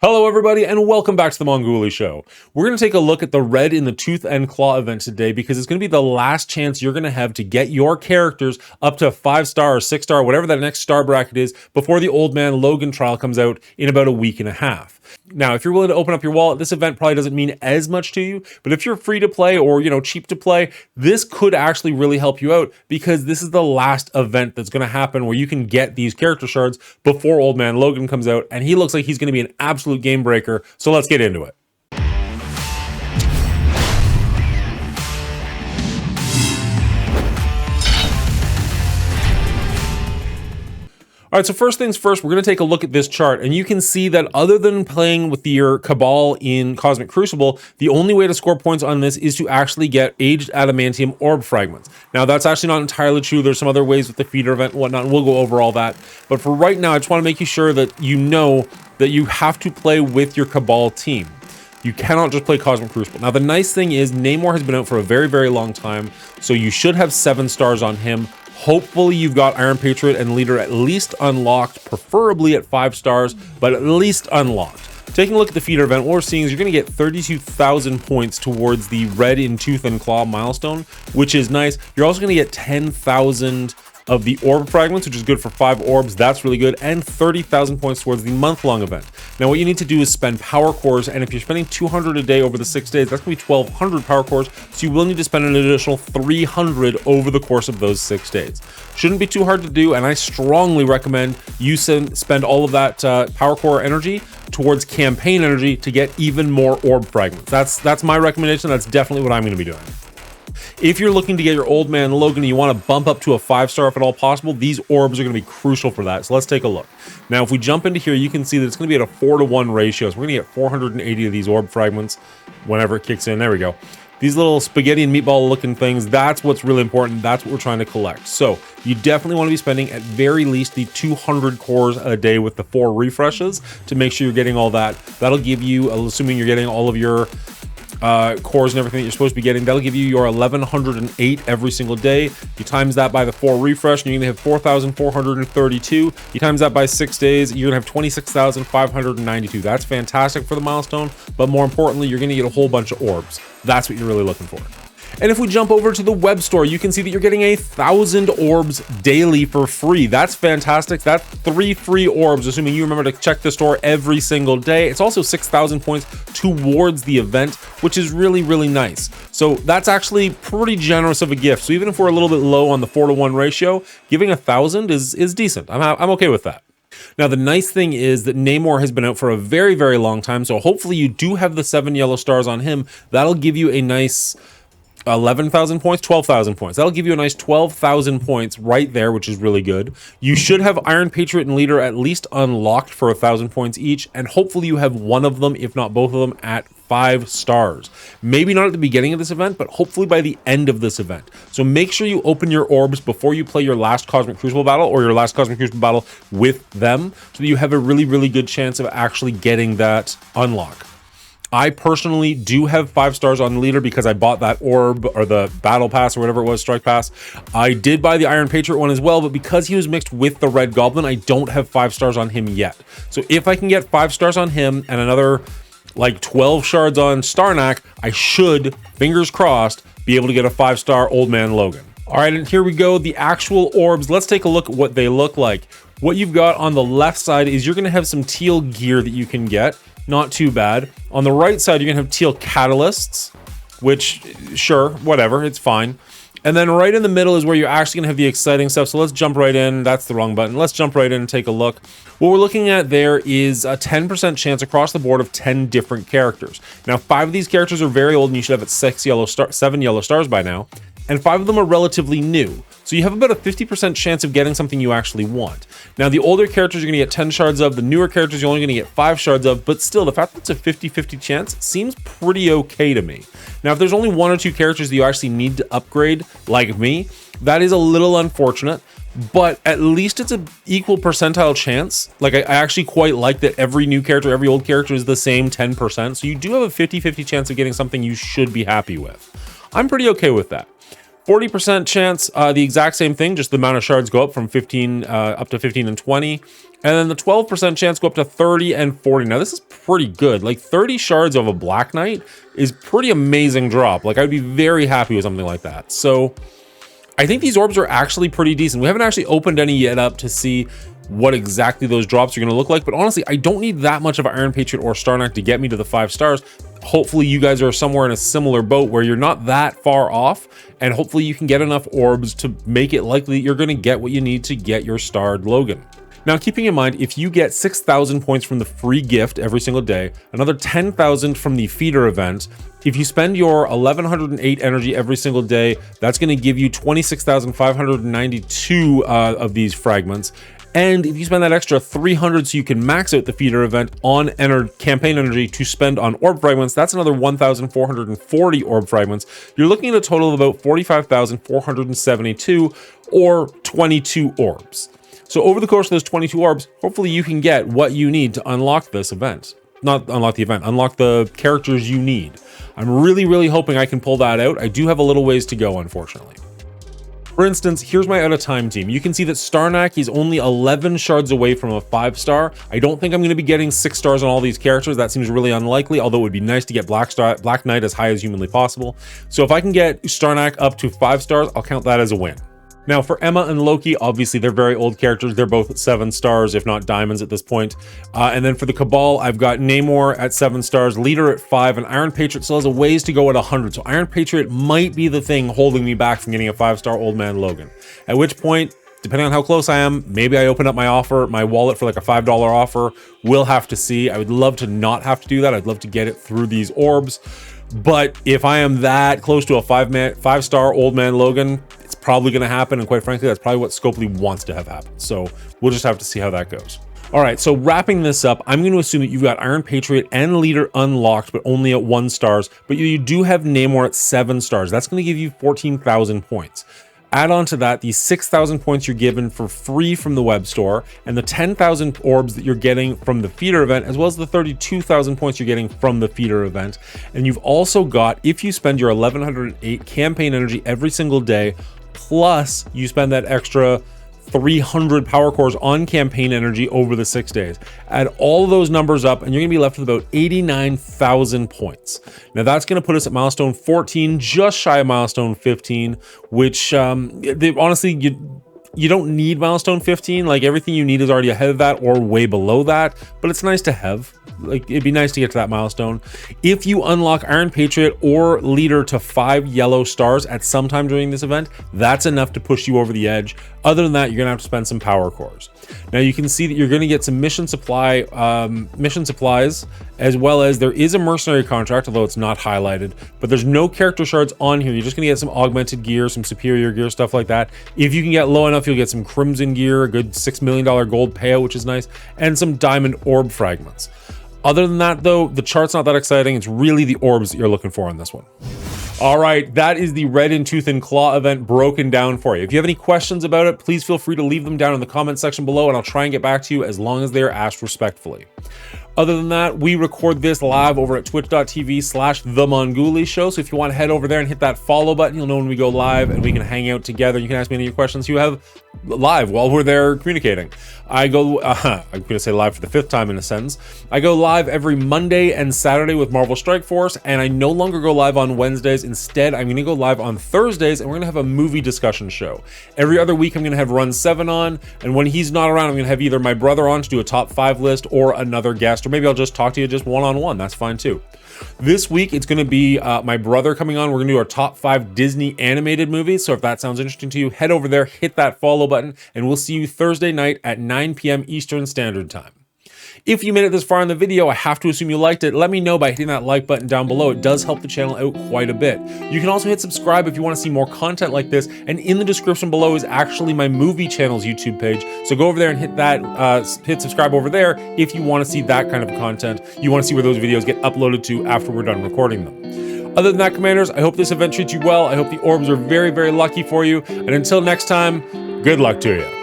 Hello everybody and welcome back to the Mongoolie Show. We're going to take a look at the Red in the Tooth and Claw event today because it's going to be the last chance you're going to have to get your characters up to 5-star or 6-star, whatever that next star bracket is, before the Old Man Logan trial comes out in about a week and a half. Now, if you're willing to open up your wallet, this event probably doesn't mean as much to you, but if you're free to play or, cheap to play, this could actually really help you out because this is the last event that's going to happen where you can get these character shards before Old Man Logan comes out, and he looks like he's going to be an absolute game breaker, so let's get into it. All right, so first things first, we're going to take a look at this chart, and you can see that other than playing with your Cabal in Cosmic Crucible, the only way to score points on this is to actually get Aged Adamantium Orb Fragments. Now, that's actually not entirely true. There's some other ways with the feeder event and whatnot, and we'll go over all that. But for right now, I just want to make you sure that you know that you have to play with your Cabal team. You cannot just play Cosmic Crucible. Now, the nice thing is Namor has been out for a very, very long time, so you should have 7 stars on him. Hopefully you've got Iron Patriot and Leader at least unlocked, preferably at 5 stars, but at least unlocked. Taking a look at the feeder event, what we're seeing is you're going to get 32,000 points towards the Red in Tooth and Claw milestone, which is nice. You're also going to get 10,000 of the Orb Fragments, which is good for 5 orbs. That's really good. And 30,000 points towards the month-long event. Now, what you need to do is spend power cores, and if you're spending 200 a day over the 6 days, that's going to be 1,200 power cores, so you will need to spend an additional 300 over the course of those 6 days. Shouldn't be too hard to do, and I strongly recommend you spend all of that power core energy towards campaign energy to get even more Orb Fragments. That's my recommendation. That's definitely what I'm going to be doing. If you're looking to get your Old Man Logan and you want to bump up to a 5-star if at all possible, these orbs are going to be crucial for that. So let's take a look. Now, if we jump into here, you can see that it's going to be at a 4-to-1 ratio. So we're going to get 480 of these orb fragments whenever it kicks in. There we go. These little spaghetti and meatball looking things, that's what's really important. That's what we're trying to collect. So you definitely want to be spending at very least the 200 cores a day with the 4 refreshes to make sure you're getting all that. That'll give you, assuming you're getting all of your cores and everything that you're supposed to be getting, that'll give you your 1108 every single day. You times that by the 4 refresh and you're gonna have 4,432. You times that by 6 days, you're gonna have 26,592. That's fantastic for the milestone, but more importantly, you're gonna get a whole bunch of orbs. That's what you're really looking for. And if we jump over to the web store, you can see that you're getting 1,000 orbs daily for free. That's fantastic. That's 3 free orbs, assuming you remember to check the store every single day. It's also 6,000 points towards the event, which is really, really nice. So that's actually pretty generous of a gift. So even if we're a little bit low on the 4-to-1 ratio, giving 1,000 is decent. I'm okay with that. Now, the nice thing is that Namor has been out for a very, very long time. So hopefully you do have the 7 yellow stars on him. That'll give you a nice 11,000 points, 12,000 points. That'll give you a nice 12,000 points right there, which is really good. You should have Iron Patriot and Leader at least unlocked for 1,000 points each, and hopefully you have one of them, if not both of them, at 5 stars. Maybe not at the beginning of this event, but hopefully by the end of this event. So make sure you open your orbs before you play your last Cosmic Crucible battle or your last Cosmic Crucible battle with them, so that you have a really, really good chance of actually getting that unlock. I personally do have 5 stars on Leader because I bought that orb or the battle pass or whatever it was, strike pass. I did buy the Iron Patriot one as well, but because he was mixed with the Red Goblin, I don't have 5 stars on him yet. So if I can get 5 stars on him and another like 12 shards on Starnak, I should, fingers crossed, be able to get a 5-star Old Man Logan. All right, and here we go, the actual orbs. Let's take a look at what they look like. What you've got on the left side is you're going to have some teal gear that you can get. Not too bad. On the right side, you're gonna have teal catalysts, which, sure, whatever, it's fine. And then right in the middle is where you're actually gonna have the exciting stuff. So let's jump right in. That's the wrong button. Let's jump right in and take a look. What we're looking at there is a 10% chance across the board of 10 different characters. Now, 5 of these characters are very old, and you should have at 7 yellow stars by now. And 5 of them are relatively new. So you have about a 50% chance of getting something you actually want. Now, the older characters you're going to get 10 shards of, the newer characters you're only going to get 5 shards of, but still, the fact that it's a 50-50 chance seems pretty okay to me. Now, if there's only 1 or 2 characters that you actually need to upgrade, like me, that is a little unfortunate, but at least it's an equal percentile chance. Like, I actually quite like that every new character, every old character is the same 10%, so you do have a 50-50 chance of getting something you should be happy with. I'm pretty okay with that. 40% chance, the exact same thing, just the amount of shards go up from 15 up to 15 and 20. And then the 12% chance go up to 30 and 40. Now this is pretty good. Like 30 shards of a Black Knight is pretty amazing drop. Like I'd be very happy with something like that. So I think these orbs are actually pretty decent. We haven't actually opened any yet up to see what exactly those drops are going to look like. But honestly, I don't need that much of an Iron Patriot or Star Knight to get me to the 5 stars. Hopefully you guys are somewhere in a similar boat where you're not that far off. And hopefully you can get enough orbs to make it likely that you're going to get what you need to get your starred Logan. Now, keeping in mind, if you get 6,000 points from the free gift every single day, another 10,000 from the feeder event, if you spend your 1,108 energy every single day, that's going to give you 26,592 of these fragments. And if you spend that extra 300 so you can max out the feeder event on campaign energy to spend on orb fragments, that's another 1,440 orb fragments. You're looking at a total of about 45,472 or 22 orbs. So over the course of those 22 orbs, hopefully you can get what you need to unlock this event. Not unlock the event, unlock the characters you need. I'm really, really hoping I can pull that out. I do have a little ways to go, unfortunately. For instance, here's my out of time team. You can see that Starnak is only 11 shards away from a 5-star. I don't think I'm going to be getting 6 stars on all these characters. That seems really unlikely, although it would be nice to get Black Knight as high as humanly possible. So if I can get Starnak up to 5 stars, I'll count that as a win. Now for Emma and Loki, obviously they're very old characters. They're both at 7 stars, if not diamonds at this point. And then for the Cabal, I've got Namor at 7 stars, Leader at 5, and Iron Patriot still has a ways to go at 100. So Iron Patriot might be the thing holding me back from getting a 5-star Old Man Logan. At which point, depending on how close I am, maybe I open up my wallet for like a $5 offer. We'll have to see. I would love to not have to do that. I'd love to get it through these orbs. But if I am that close to a 5-star Old Man Logan, it's probably going to happen. And quite frankly, that's probably what Scopely wants to have happen. So we'll just have to see how that goes. All right, so wrapping this up, I'm going to assume that you've got Iron Patriot and Leader unlocked, but only at 1 stars. But you do have Namor at 7 stars. That's going to give you 14,000 points. Add on to that the 6,000 points you're given for free from the web store and the 10,000 orbs that you're getting from the feeder event, as well as the 32,000 points you're getting from the feeder event. And you've also got, if you spend your 1,108 campaign energy every single day, plus you spend that extra 300 power cores on campaign energy over the 6 days. Add all of those numbers up and you're gonna be left with about 89,000 points. Now that's gonna put us at milestone 14, just shy of milestone 15, which honestly, you don't need milestone 15. Like everything you need is already ahead of that or way below that, but it's nice to have. Like it'd be nice to get to that milestone. If you unlock Iron Patriot or Leader to 5 yellow stars at some time during this event, that's enough to push you over the edge. Other than that, you're gonna have to spend some power cores. Now you can see that you're gonna get some mission supplies, as well as there is a mercenary contract, although it's not highlighted, but there's no character shards on here. You're just gonna get some augmented gear, some superior gear, stuff like that. If you can get low enough, you'll get some crimson gear, a good $6 million gold payout, which is nice, and some diamond orb fragments. Other than that, though, the chart's not that exciting. It's really the orbs that you're looking for on this one. All right, that is the Red in Tooth and Claw event broken down for you. If you have any questions about it, please feel free to leave them down in the comment section below, and I'll try and get back to you as long as they are asked respectfully. Other than that, we record this live over at twitch.tv/TheMongoolie Show. So if you want to head over there and hit that follow button, you'll know when we go live and we can hang out together. You can ask me any of your questions you have live while we're there communicating. I'm going to say live for the 5th time in a sentence. I go live every Monday and Saturday with Marvel Strike Force, and I no longer go live on Wednesdays. Instead, I'm going to go live on Thursdays, and we're going to have a movie discussion show. Every other week, I'm going to have Run 7 on, and when he's not around, I'm going to have either my brother on to do a top 5 list or another guest, or maybe I'll just talk to you just one-on-one. That's fine too. This week, it's going to be my brother coming on. We're going to do our top 5 Disney animated movies. So if that sounds interesting to you, head over there, hit that follow button, and we'll see you Thursday night at 9 p.m. Eastern Standard Time. If you made it this far in the video, I have to assume you liked it. Let me know by hitting that like button down below. It does help the channel out quite a bit. You can also hit subscribe if you want to see more content like this. And in the description below is actually my movie channel's YouTube page. So go over there and hit that, hit subscribe over there if you want to see that kind of content. You want to see where those videos get uploaded to after we're done recording them. Other than that, Commanders, I hope this event treats you well. I hope the orbs are very, very lucky for you. And until next time, good luck to you.